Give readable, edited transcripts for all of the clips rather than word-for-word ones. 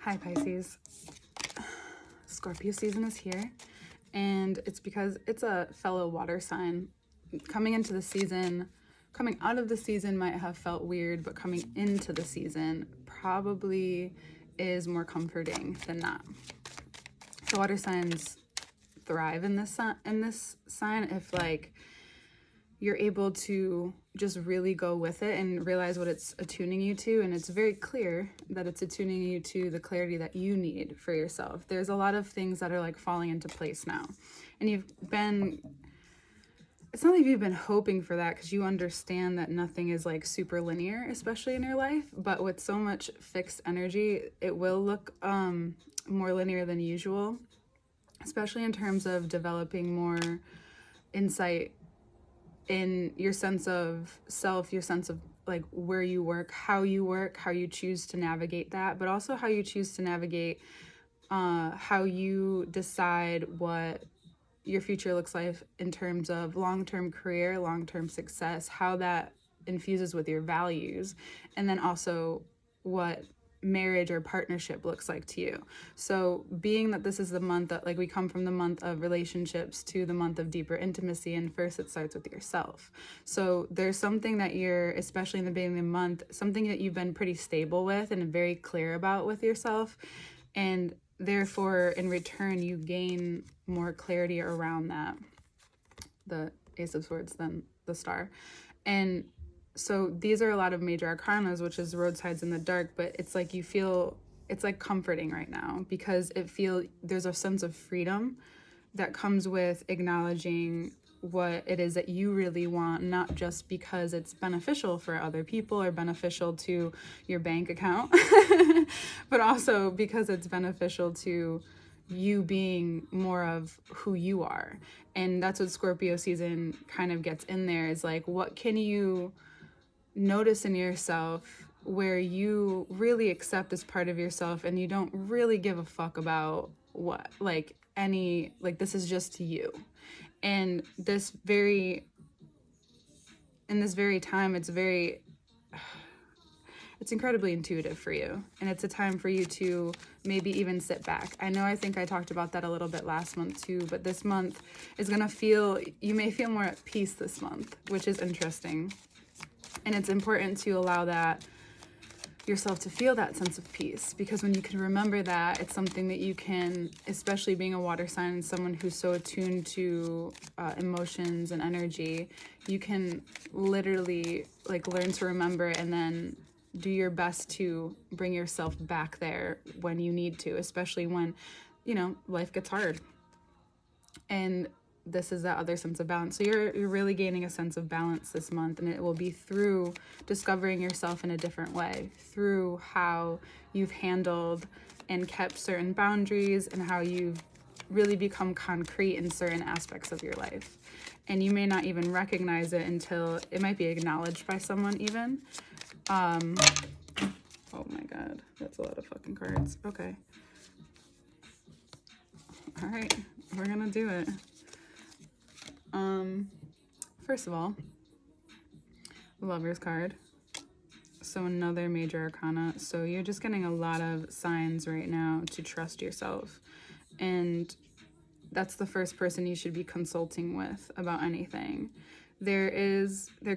Hi Pisces. Scorpio season is here, and it's because it's a fellow water sign. Coming out of the season might have felt weird, but coming into the season probably is more comforting than not. So water signs thrive in this sign if like you're able to just really go with it and realize what it's attuning you to. And it's very clear that it's attuning you to the clarity that you need for yourself. There's a lot of things that are like falling into place now. And it's not like you've been hoping for that, because you understand that nothing is like super linear, especially in your life. But with so much fixed energy, it will look more linear than usual, especially in terms of developing more insight in your sense of self, your sense of like where you work, how you choose to navigate that, but also how you choose to navigate how you decide what your future looks like in terms of long-term career, long-term success, how that infuses with your values, and then also what marriage or partnership looks like to you. So being that this is the month that like we come from the month of relationships to the month of deeper intimacy, and first it starts with yourself. So there's something that you're, especially in the beginning of the month, something that you've been pretty stable with and very clear about with yourself, and therefore in return you gain more clarity around that, the Ace of Swords, then the Star. And so these are a lot of major arcanas, which is roadsides in the dark, but it's like you feel it's like comforting right now, because there's a sense of freedom that comes with acknowledging what it is that you really want, not just because it's beneficial for other people or beneficial to your bank account, but also because it's beneficial to you being more of who you are. And that's what Scorpio season kind of gets in there, is like, what can you notice in yourself where you really accept as part of yourself, and you don't really give a fuck about what, like, any, like, this is just you. And in this very time, it's incredibly intuitive for you, and it's a time for you to maybe even sit back. I think I talked about that a little bit last month too, but this month is gonna you may feel more at peace this month, which is interesting. And it's important to allow that yourself to feel that sense of peace, because when you can remember that, it's something that you can, especially being a water sign and someone who's so attuned to emotions and energy, you can literally like learn to remember and then do your best to bring yourself back there when you need to, especially when, life gets hard. And this is that other sense of balance. So you're really gaining a sense of balance this month, and it will be through discovering yourself in a different way, through how you've handled and kept certain boundaries, and how you've really become concrete in certain aspects of your life. And you may not even recognize it until it might be acknowledged by someone even. Oh my God, that's a lot of fucking cards. Okay. All right, we're gonna do it. First of all, Lover's card. So another major arcana. So you're just getting a lot of signs right now to trust yourself. And that's the first person you should be consulting with about anything. There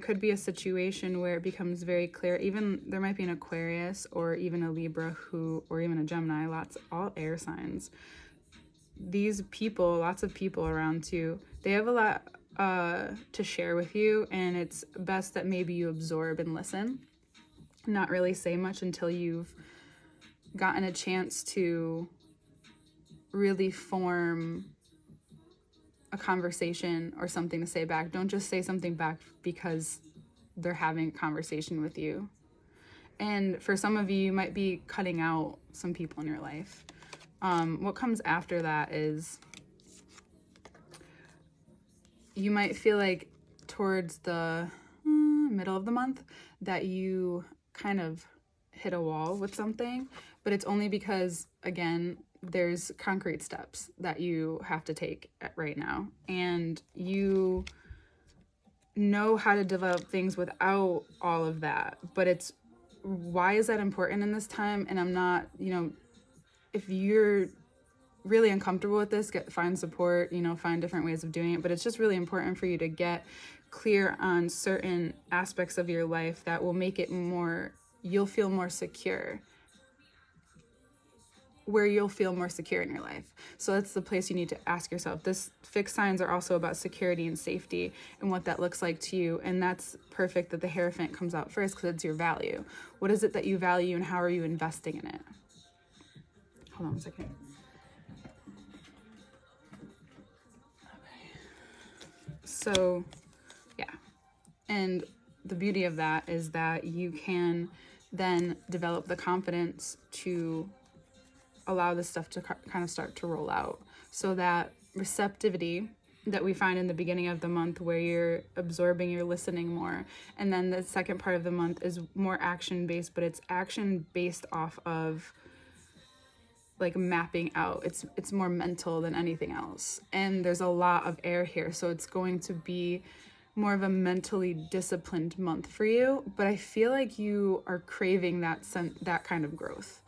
could be a situation where it becomes very clear, even there might be an Aquarius or even a Libra or even a Gemini, all air signs. These people, lots of people around too, they have a lot to share with you, and it's best that maybe you absorb and listen, not really say much until you've gotten a chance to really form a conversation or something to say back. Don't just say something back because they're having a conversation with you. And for some of you, you might be cutting out some people in your life. What comes after that is you might feel like towards the middle of the month that you kind of hit a wall with something, but it's only because, again, there's concrete steps that you have to take right now, and you know how to develop things without all of that. But why is that important in this time? And I'm not, if you're really uncomfortable with this, find support, find different ways of doing it. But it's just really important for you to get clear on certain aspects of your life that will make it you'll feel more secure, where you'll feel more secure in your life. So that's the place you need to ask yourself. This fixed signs are also about security and safety and what that looks like to you. And that's perfect that the Hierophant comes out first, because it's your value. What is it that you value, and how are you investing in it? Hold on a second. So, yeah. And the beauty of that is that you can then develop the confidence to allow this stuff to kind of start to roll out. So that receptivity that we find in the beginning of the month, where you're absorbing, you're listening more. And then the second part of the month is more action-based, but it's action based off of like mapping out. It's more mental than anything else. And there's a lot of air here, so it's going to be more of a mentally disciplined month for you. But I feel like you are craving that kind of growth.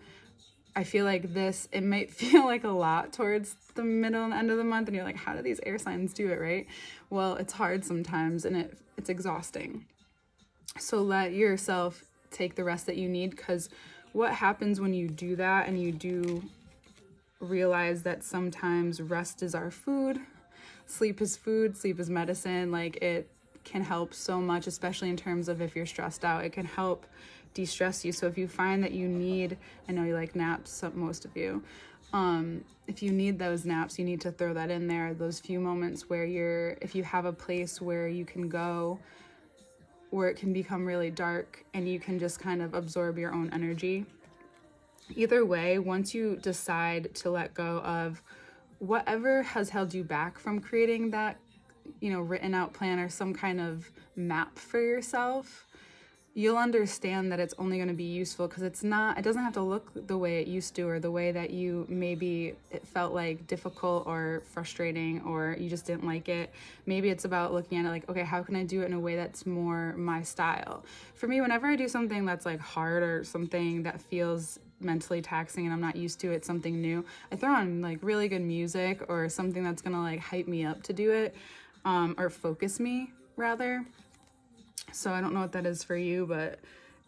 I feel like it might feel like a lot towards the middle and end of the month, and you're like, how do these air signs do it, right? Well, it's hard sometimes, and it's exhausting. So let yourself take the rest that you need, because what happens when you do that, and you do realize that sometimes rest is our food, sleep is medicine. Like, it can help so much, especially in terms of if you're stressed out. It can help de-stress you. So if you find that you need, I know you like naps, most of you, if you need those naps, you need to throw that in there. Those few moments where if you have a place where you can go, where it can become really dark, and you can just kind of absorb your own energy. Either way, once you decide to let go of whatever has held you back from creating that, written out plan or some kind of map for yourself, you'll understand that it's only going to be useful, because it doesn't have to look the way it used to, or the way that it felt like difficult or frustrating, or you just didn't like it. Maybe it's about looking at it like, okay, how can I do it in a way that's more my style? For me, whenever I do something that's like hard, or something that feels mentally taxing and I'm not used to it, something new, I throw on like really good music, or something that's gonna like hype me up to do it, or focus me rather. So I don't know what that is for you, but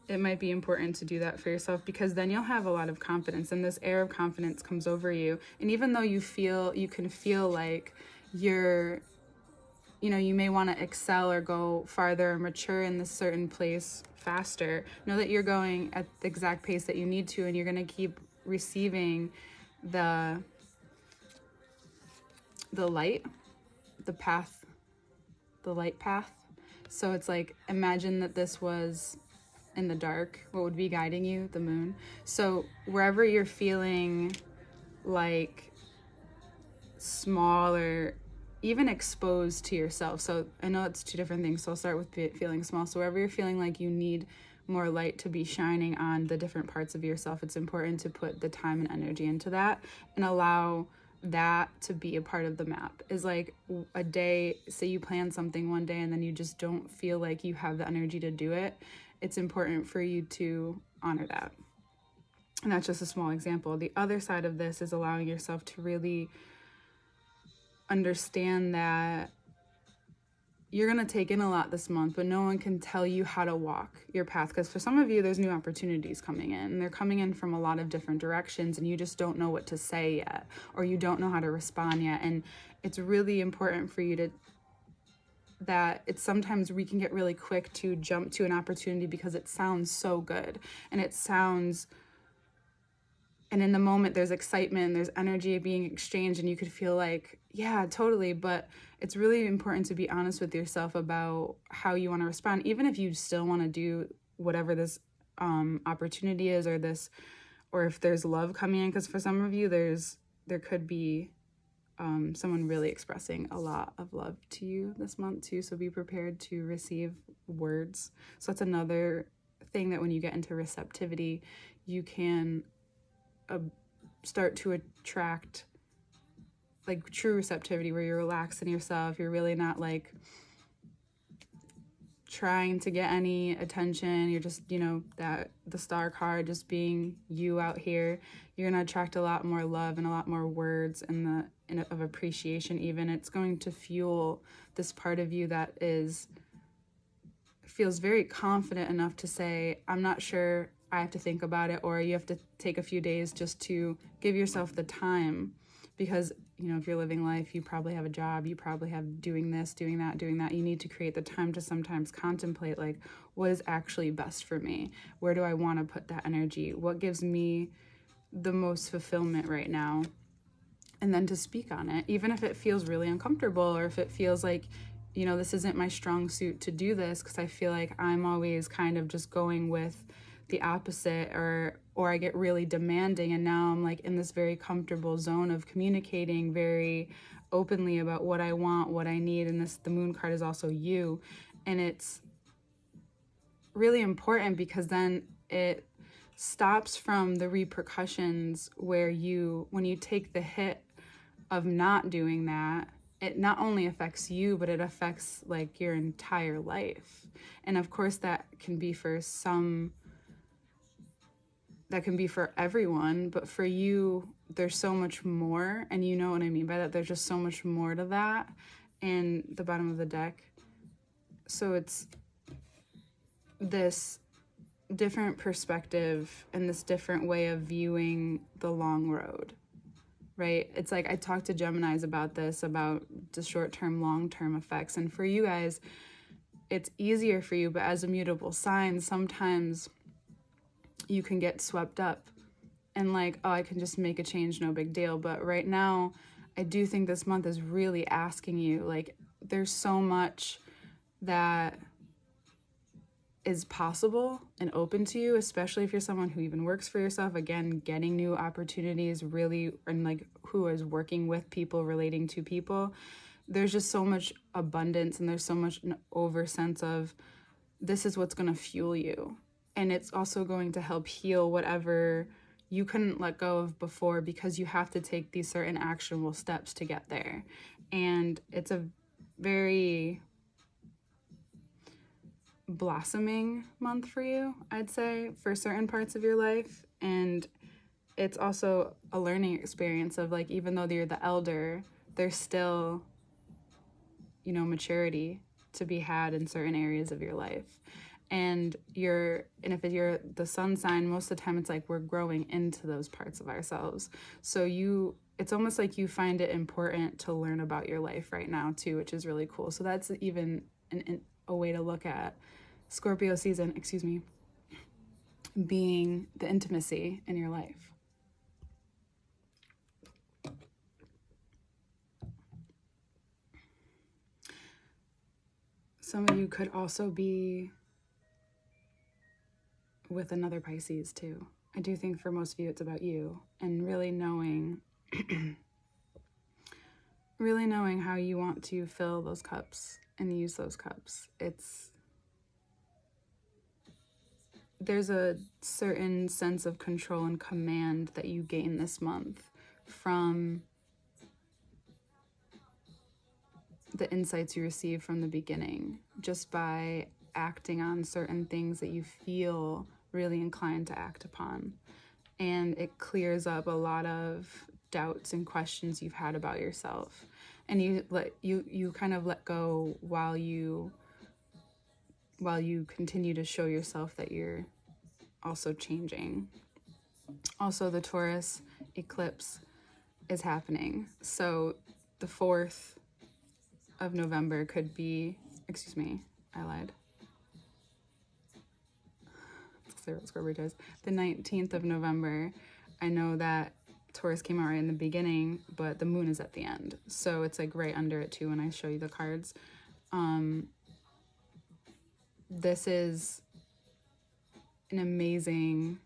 it might be important to do that for yourself, because then you'll have a lot of confidence, and this air of confidence comes over you. And even though you can feel like you may want to excel or go farther or mature in this certain place faster, know that you're going at the exact pace that you need to, and you're going to keep receiving the light, the light path. So it's like, imagine that this was in the dark. What would be guiding you? The moon. So wherever you're feeling like small, or even exposed to yourself. So I know it's two different things. So I'll start with feeling small. So wherever you're feeling like you need more light to be shining on the different parts of yourself, it's important to put the time and energy into that, and allow that to be a part of the map. Is like a day, say you plan something one day and then you just don't feel like you have the energy to do it. It's important for you to honor that. And that's just a small example. The other side of this is allowing yourself to really understand that you're going to take in a lot this month, but no one can tell you how to walk your path. Because for some of you, there's new opportunities coming in, and they're coming in from a lot of different directions, and you just don't know what to say yet, or you don't know how to respond yet. And it's really important for you sometimes we can get really quick to jump to an opportunity because it sounds so good, and in the moment there's excitement, there's energy being exchanged, and you could feel like, yeah, totally. But it's really important to be honest with yourself about how you want to respond, even if you still want to do whatever this opportunity is, or if there's love coming in. Because for some of you, there could be someone really expressing a lot of love to you this month too. So be prepared to receive words. So that's another thing, that when you get into receptivity, you can start to attract like true receptivity, where you're relaxed in yourself. You're really not like trying to get any attention. You're just, that the star card, just being you out here. You're going to attract a lot more love and a lot more words of appreciation even. It's going to fuel this part of you that feels very confident enough to say, I'm not sure, I have to think about it, or you have to take a few days just to give yourself the time. Because, if you're living life, you probably have a job, you probably have doing this, doing that. You need to create the time to sometimes contemplate, like, what is actually best for me? Where do I want to put that energy? What gives me the most fulfillment right now? And then to speak on it, even if it feels really uncomfortable, or if it feels like, this isn't my strong suit to do this, because I feel like I'm always kind of just going with the opposite, or I get really demanding, and now I'm like in this very comfortable zone of communicating very openly about what I want, what I need. And the moon card is also you. And it's really important, because then it stops from the repercussions where when you take the hit of not doing that, it not only affects you, but it affects like your entire life. And of course that can be for everyone, but for you, there's so much more. And you know what I mean by that. There's just so much more to that in the bottom of the deck. So it's this different perspective and this different way of viewing the long road, right? It's like I talked to Geminis about this, about the short-term, long-term effects. And for you guys, it's easier for you, but as a mutable sign, sometimes you can get swept up and like, oh, I can just make a change, no big deal. But right now, I do think this month is really asking you, like, there's so much that is possible and open to you, especially if you're someone who even works for yourself. Again, getting new opportunities really, and like who is working with people, relating to people. There's just so much abundance, and there's so much an over sense of this is what's going to fuel you. And it's also going to help heal whatever you couldn't let go of before, because you have to take these certain actionable steps to get there. And it's a very blossoming month for you, I'd say, for certain parts of your life. And it's also a learning experience of like, even though you're the elder, there's still, maturity to be had in certain areas of your life. And if you're the sun sign, most of the time it's like we're growing into those parts of ourselves. So it's almost like you find it important to learn about your life right now too, which is really cool. So that's even a way to look at Scorpio season, being the intimacy in your life. Some of you could also be with another Pisces too. I do think for most of you it's about you, and really knowing how you want to fill those cups and use those cups. There's a certain sense of control and command that you gain this month from the insights you receive from the beginning, just by acting on certain things that you feel really inclined to act upon. And it clears up a lot of doubts and questions you've had about yourself. And you kind of let go while you continue to show yourself that you're also changing. Also, the Taurus eclipse is happening. So the 4th of November could be, I lied. The 19th of November, I know that Taurus came out right in the beginning, but the moon is at the end. So it's like right under it too when I show you the cards. This is an amazing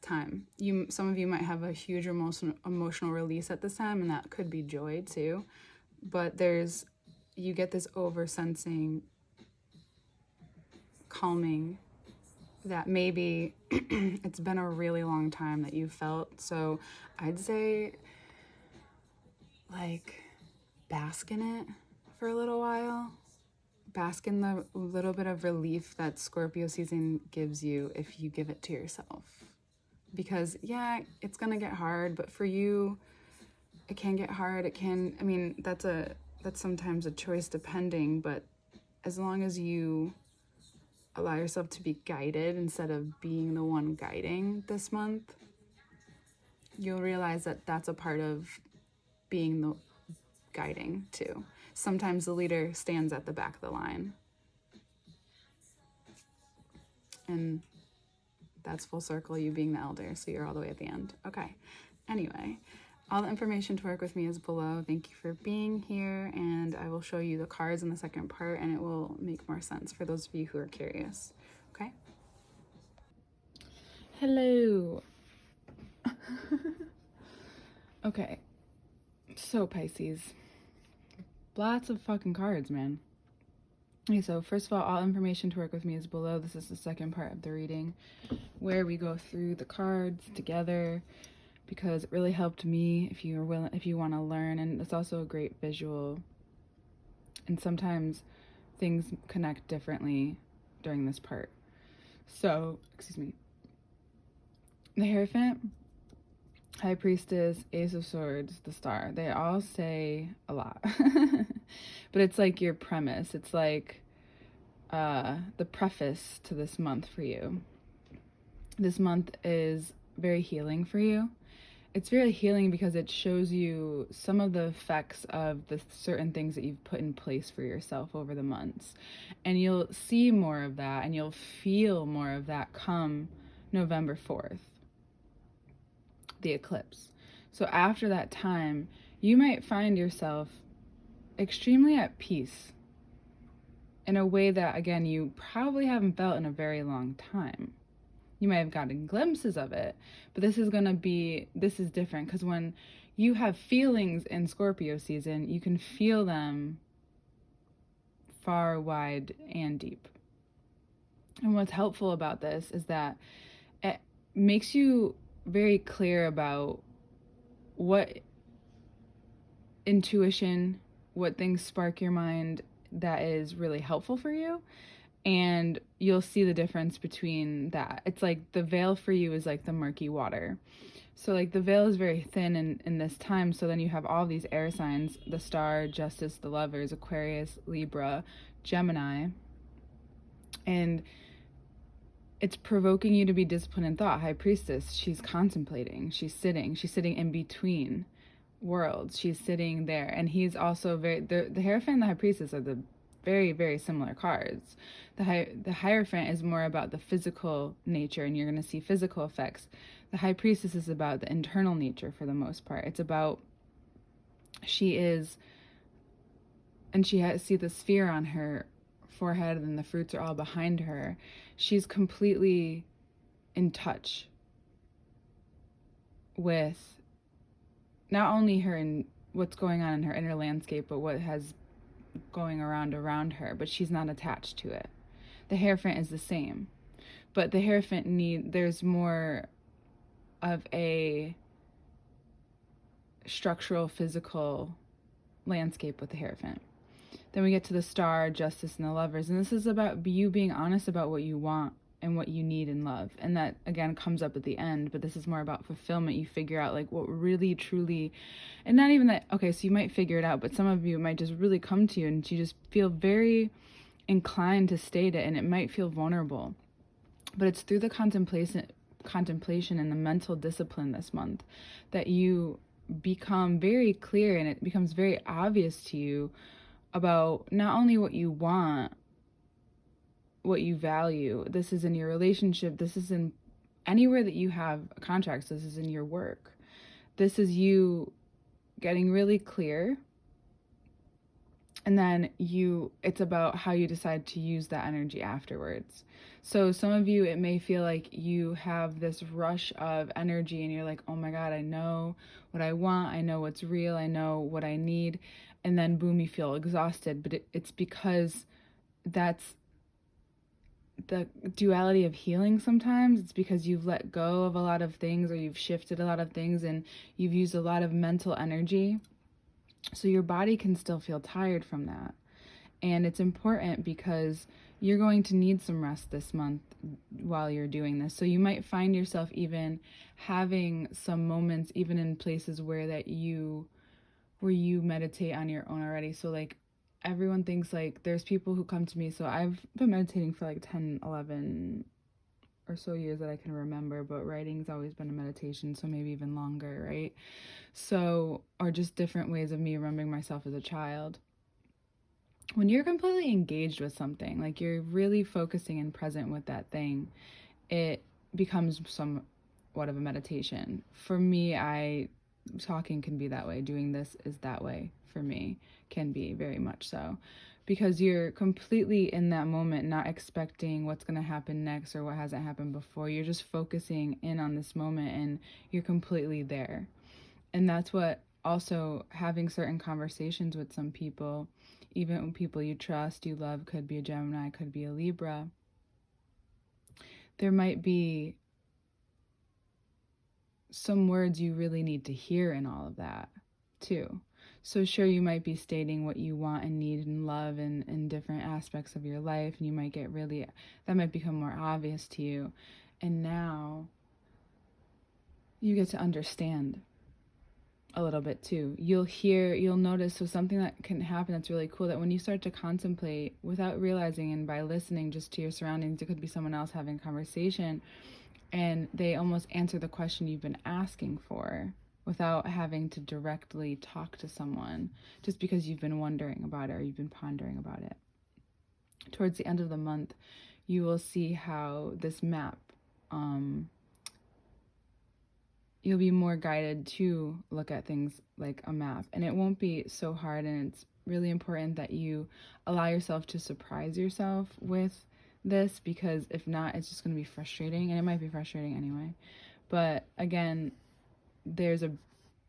time. Some of you might have a huge emotional release at this time, and that could be joy too. But you get this over-sensing, calming, that maybe it's been a really long time that you felt. So I'd say, like, bask in it for a little while. bask in the little bit of relief that Scorpio season gives you if you give it to yourself. Because, yeah, it's going to get hard, but for you, it can get hard. That's sometimes a choice depending, but as long as you allow yourself to be guided instead of being the one guiding this month, you'll realize that that's a part of being the guiding too. Sometimes the leader stands at the back of the line. And that's full circle, you being the elder, so you're all the way at the end. Okay. Anyway, all the information to work with me is below. Thank you for being here, and I will show you the cards in the second part, and it will make more sense for those of you who are curious. Okay? Hello. Okay. So, Pisces. Lots of fucking cards, man. Okay, so first of all information to work with me is below. This is the second part of the reading where we go through the cards together because it really helped me if you want to learn, and it's also a great visual. And sometimes things connect differently during this part. So, excuse me. The Hierophant, High Priestess, Ace of Swords, the Star. They all say a lot. But it's like your premise. It's like the preface to this month for you. This month is very healing for you. It's very healing because it shows you some of the effects of the certain things that you've put in place for yourself over the months. And you'll see more of that and you'll feel more of that come November 4th, the eclipse. So after that time, you might find yourself extremely at peace in a way that, again, you probably haven't felt in a very long time. You might have gotten glimpses of it, but this is different because when you have feelings in Scorpio season, you can feel them far, wide, and deep. And what's helpful about this is that it makes you very clear about what intuition, what things spark your mind that is really helpful for you. And you'll see the difference between that. It's like the veil for you is like the murky water. So like the veil is very thin in this time. So then you have all these air signs, the Star, Justice, the Lovers, Aquarius, Libra, Gemini. And it's provoking you to be disciplined in thought. High Priestess, she's contemplating, she's sitting in between worlds. She's sitting there. And he's also the Hierophant and the High Priestess are the very, very similar cards. The Hierophant is more about the physical nature, and you're going to see physical effects. The High Priestess is about the internal nature for the most part. It's about, see the sphere on her forehead, and the fruits are all behind her. She's completely in touch with not only her and what's going on in her inner landscape, but what has going around her, but she's not attached to it. The Hierophant is the same, but the Hierophant there's more of a structural, physical landscape with the Hierophant. Then we get to the Star, Justice, and the Lovers, and this is about you being honest about what you want and what you need in love, and that again comes up at the end, but this is more about fulfillment. You figure out like what really truly, and not even that, okay, so you might figure it out, but some of you might just really come to you and you just feel very inclined to state it, and it might feel vulnerable, but it's through the contemplation and the mental discipline this month that you become very clear, and it becomes very obvious to you about not only what you want, what you value. This is in your relationship. This is in anywhere that you have contracts. This is in your work. This is you getting really clear. And then it's about how you decide to use that energy afterwards. So some of you, it may feel like you have this rush of energy and you're like, oh my God, I know what I want. I know what's real. I know what I need. And then boom, you feel exhausted. But it's because that's the duality of healing. Sometimes it's because you've let go of a lot of things, or you've shifted a lot of things, and you've used a lot of mental energy. So your body can still feel tired from that. And it's important because you're going to need some rest this month while you're doing this. So you might find yourself even having some moments, even in places where you meditate on your own already. So like everyone thinks like there's people who come to me. So I've been meditating for like 10, 11 or so years that I can remember, but writing's always been a meditation, so maybe even longer, right? So, or just different ways of me remembering myself as a child. When you're completely engaged with something, like you're really focusing and present with that thing, it becomes somewhat of a meditation. For me, talking can be that way. Doing this is that way for me, can be very much so. Because you're completely in that moment, not expecting what's going to happen next or what hasn't happened before. You're just focusing in on this moment and you're completely there. And that's what also having certain conversations with some people, even people you trust, you love, could be a Gemini, could be a Libra. There might be some words you really need to hear in all of that too. So sure, you might be stating what you want and need and love in different aspects of your life, and you might get really, that might become more obvious to you. And now you get to understand a little bit too. You'll notice, so something that can happen that's really cool, that when you start to contemplate without realizing and by listening just to your surroundings, it could be someone else having conversation, and they almost answer the question you've been asking for without having to directly talk to someone, just because you've been wondering about it or you've been pondering about it. Towards the end of the month, you will see how this map, you'll be more guided to look at things like a map, and it won't be so hard. And it's really important that you allow yourself to surprise yourself with this, because if not, it's just going to be frustrating, and it might be frustrating anyway. But again, there's a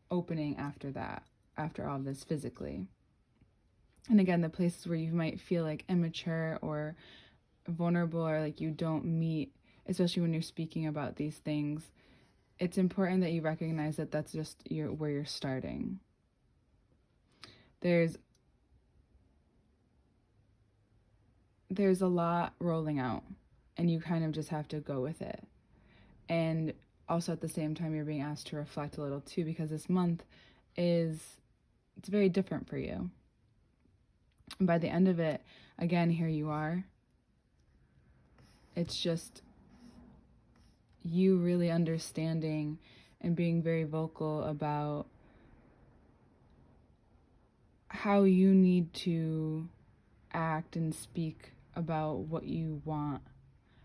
opening after that, after all this physically. And again, the places where you might feel like immature or vulnerable, or like you don't meet, especially when you're speaking about these things, it's important that you recognize that that's just where you're starting. There's a lot rolling out, and you kind of just have to go with it. And also at the same time, you're being asked to reflect a little too, because this month it's very different for you. And by the end of it, again, here you are. It's just you really understanding and being very vocal about how you need to act and speak about what you want,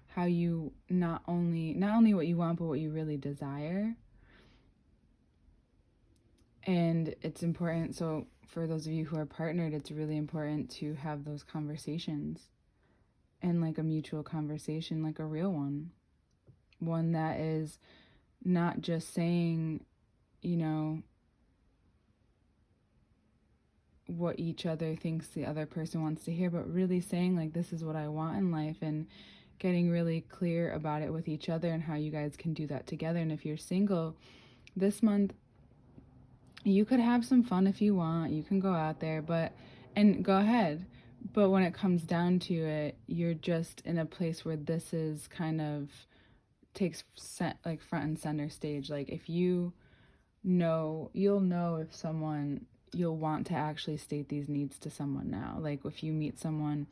how you not only what you want, but what you really desire. And it's important, so for those of you who are partnered, it's really important to have those conversations, and like a mutual conversation, like a real one that is not just saying, what each other thinks the other person wants to hear, but really saying like, this is what I want in life, and getting really clear about it with each other and how you guys can do that together. And if you're single this month, you could have some fun if you want. You can go out there, and go ahead. But when it comes down to it, you're just in a place where this is kind of takes like front and center stage. Like if you'll know if someone, you'll want to actually state these needs to someone now. Like if you meet someone,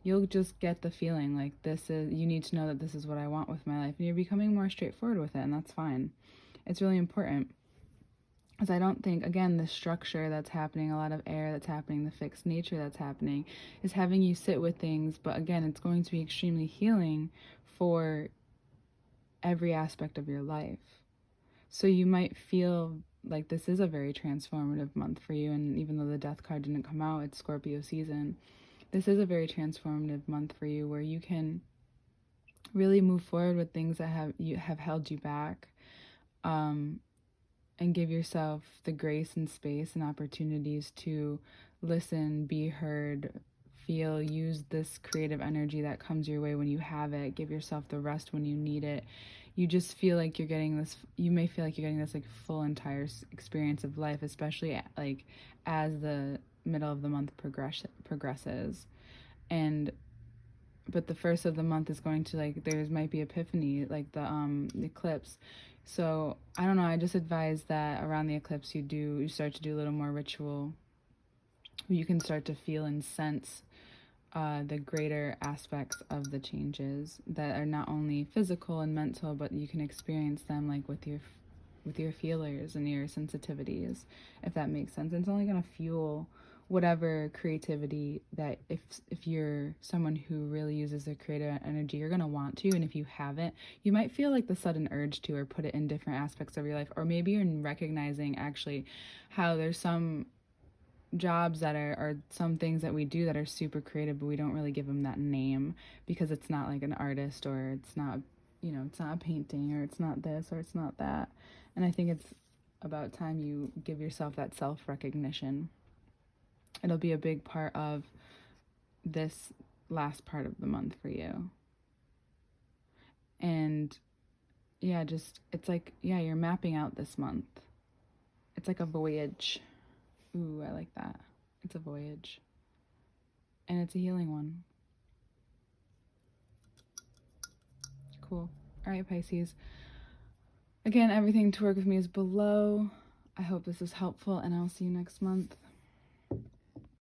you'll just get the feeling like you need to know that this is what I want with my life, and you're becoming more straightforward with it, and that's fine. It's really important. Because I don't think, again, the structure that's happening, a lot of air that's happening, the fixed nature that's happening, is having you sit with things. But again, it's going to be extremely healing for every aspect of your life. So you might feel like this is a very transformative month for you. And even though the death card didn't come out, it's Scorpio season. This is a very transformative month for you, where you can really move forward with things that have held you back. And give yourself the grace and space and opportunities to listen, be heard, feel, use this creative energy that comes your way when you have it. Give yourself the rest when you need it. You just feel like you're getting this, you may feel like you're getting this like full entire experience of life, especially like as the middle of the month progresses. And but the first of the month is going to, like, there's might be epiphany, like the eclipse. So I don't know, I just advise that around the eclipse you start to do a little more ritual. You can start to feel and sense the greater aspects of the changes that are not only physical and mental, but you can experience them like with your feelers and your sensitivities, if that makes sense. And it's only going to fuel whatever creativity that if you're someone who really uses their creative energy, you're going to want to. And if you haven't, you might feel like the sudden urge to, or put it in different aspects of your life, or maybe you're recognizing actually how there's some jobs that are, or some things that we do that are super creative, but we don't really give them that name because it's not like an artist, or it's not, you know, it's not a painting, or it's not this, or it's not that. And I think it's about time you give yourself that self-recognition. It'll be a big part of this last part of the month for you. And yeah, just, it's like, yeah, you're mapping out this month. It's like a voyage. Ooh, I like that. It's a voyage. And it's a healing one. Cool. All right, Pisces. Again, everything to work with me is below. I hope this is helpful, and I'll see you next month.